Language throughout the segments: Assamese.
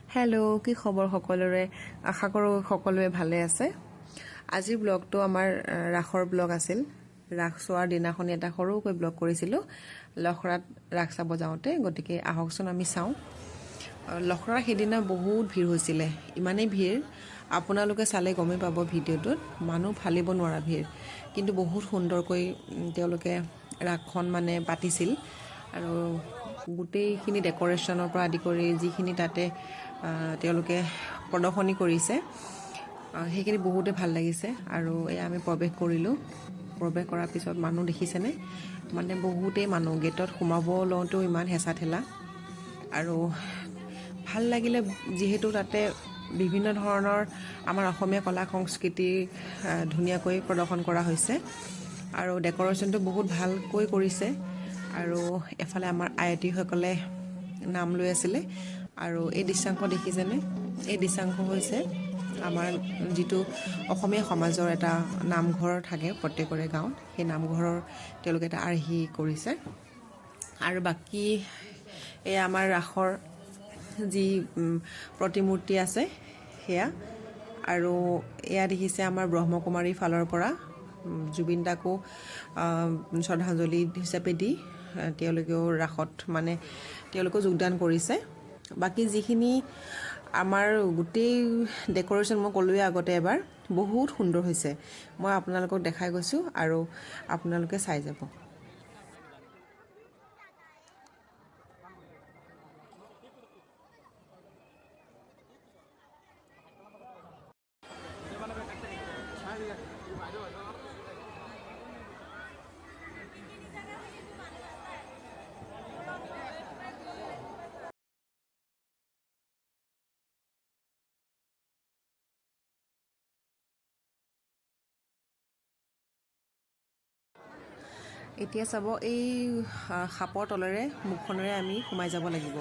হেল্ল' কি খবৰ সকলোৰে আশা কৰোঁ সকলোৱে ভালে আছে আজিৰ ব্লগটো আমাৰ ৰাসৰ ব্লগ আছিল ৰাস চোৱাৰ দিনাখন এটা সৰুকৈ ব্লগ কৰিছিলোঁ লখৰাত ৰাস চাব যাওঁতে গতিকে আহকচোন আমি চাওঁ লখৰা সেইদিনা বহুত ভিৰ হৈছিলে ইমানেই ভিৰ আপোনালোকে চালে গমেই পাব ভিডিঅ'টোত মানুহ ফালিব নোৱাৰা ভিৰ কিন্তু বহুত সুন্দৰকৈ তেওঁলোকে ৰাসখন মানে পাতিছিল আৰু গোটেইখিনি ডেকৰেশ্যনৰ পৰা আদি কৰি যিখিনি তাতে তেওঁলোকে প্ৰদৰ্শনী কৰিছে সেইখিনি বহুতে ভাল লাগিছে আৰু এয়া আমি প্ৰৱেশ কৰিলোঁ প্ৰৱেশ কৰাৰ পিছত মানুহ দেখিছেনে মানে বহুতেই মানুহ গেটত সোমাব লওঁতেও ইমান হেঁচা ঠেলা আৰু ভাল লাগিলে যিহেতু তাতে বিভিন্ন ধৰণৰ আমাৰ অসমীয়া কলা সংস্কৃতি ধুনীয়াকৈ প্ৰদৰ্শন কৰা হৈছে আৰু ডেকৰেশ্যনটো বহুত ভালকৈ কৰিছে আৰু এফালে আমাৰ আয়তীসকলে নাম লৈ আছিলে আৰু এই দৃশ্যাংশ দেখিছেনে এই দৃশ্যাংশ হৈছে আমাৰ যিটো অসমীয়া সমাজৰ এটা নামঘৰ থাকে প্ৰত্যেকৰে গাঁৱত সেই নামঘৰৰ তেওঁলোকে এটা আৰ্হি কৰিছে আৰু বাকী এই আমাৰ ৰাসৰ যি প্ৰতিমূৰ্তি আছে সেয়া আৰু এয়া দেখিছে আমাৰ ব্ৰহ্মকুমাৰীৰ ফালৰ পৰা জুবিন দাকো শ্ৰদ্ধাঞ্জলি হিচাপে দি তেওঁলোকেও ৰাসত মানে তেওঁলোকেও যোগদান কৰিছে বাকী যিখিনি আমাৰ গোটেই ডেকৰেশ্যন মই ক'লোৱে আগতে এবাৰ বহুত সুন্দৰ হৈছে মই আপোনালোকক দেখাই গৈছোঁ আৰু আপোনালোকে চাই যাব এতিয়া চাব এই সাপৰ তলেৰে মুখখনেৰে আমি সোমাই যাব লাগিব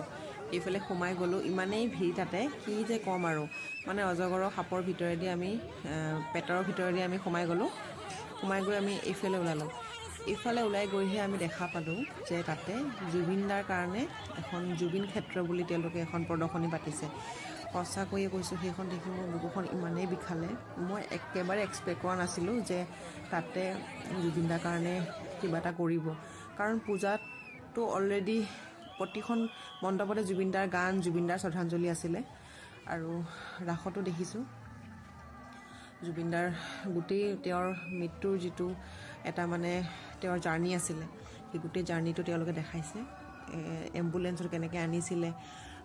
এইফালে সোমাই গ'লোঁ ইমানেই ভিৰ তাতে কি যে ক'ম আৰু মানে অজগৰৰ সাপৰ ভিতৰেদি আমি পেটৰ ভিতৰেদি আমি সোমাই গ'লোঁ সোমাই গৈ আমি এইফালে ওলালোঁ এইফালে ওলাই গৈহে আমি দেখা পালোঁ যে তাতে জুবিন দাৰ কাৰণে এখন জুবিন ক্ষেত্ৰ বুলি তেওঁলোকে এখন প্ৰদৰ্শনী পাতিছে সঁচাকৈয়ে কৈছোঁ সেইখন দেখি মোৰ বুকুখন ইমানেই বিষালে মই একেবাৰে এক্সপেক্ট কৰা নাছিলোঁ যে তাতে জুবিন দাৰ কাৰণে কিবা এটা কৰিব কাৰণ পূজাততো অলৰেডি প্ৰতিখন মণ্ডপতে জুবিন দাৰ গান জুবিন দাৰ শ্ৰদ্ধাঞ্জলি আছিলে আৰু ৰাসতো দেখিছোঁ জুবিন দাৰ গোটেই তেওঁৰ মৃত্যুৰ যিটো এটা মানে তেওঁৰ জাৰ্ণি আছিলে সেই গোটেই জাৰ্ণিটো তেওঁলোকে দেখাইছে এম্বুলেঞ্চত কেনেকৈ আনিছিলে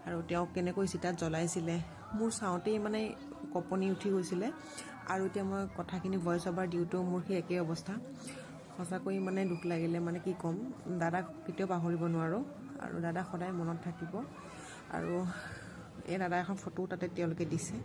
আৰু তেওঁক কেনেকৈ চিতাত জ্বলাইছিলে মোৰ চাওঁতেই মানে কঁপনি উঠি গৈছিলে আৰু এতিয়া মই কথাখিনি ভইচ অভাৰ দিওঁতেও মোৰ সেই একেই অৱস্থা সঁচাকৈ মানে দুখ লাগিলে মানে কি ক'ম দাদাক কেতিয়াও পাহৰিব নোৱাৰোঁ আৰু দাদা সদায় মনত থাকিব আৰু এই দাদা এখন ফটো তাতে তেওঁলোকে দিছে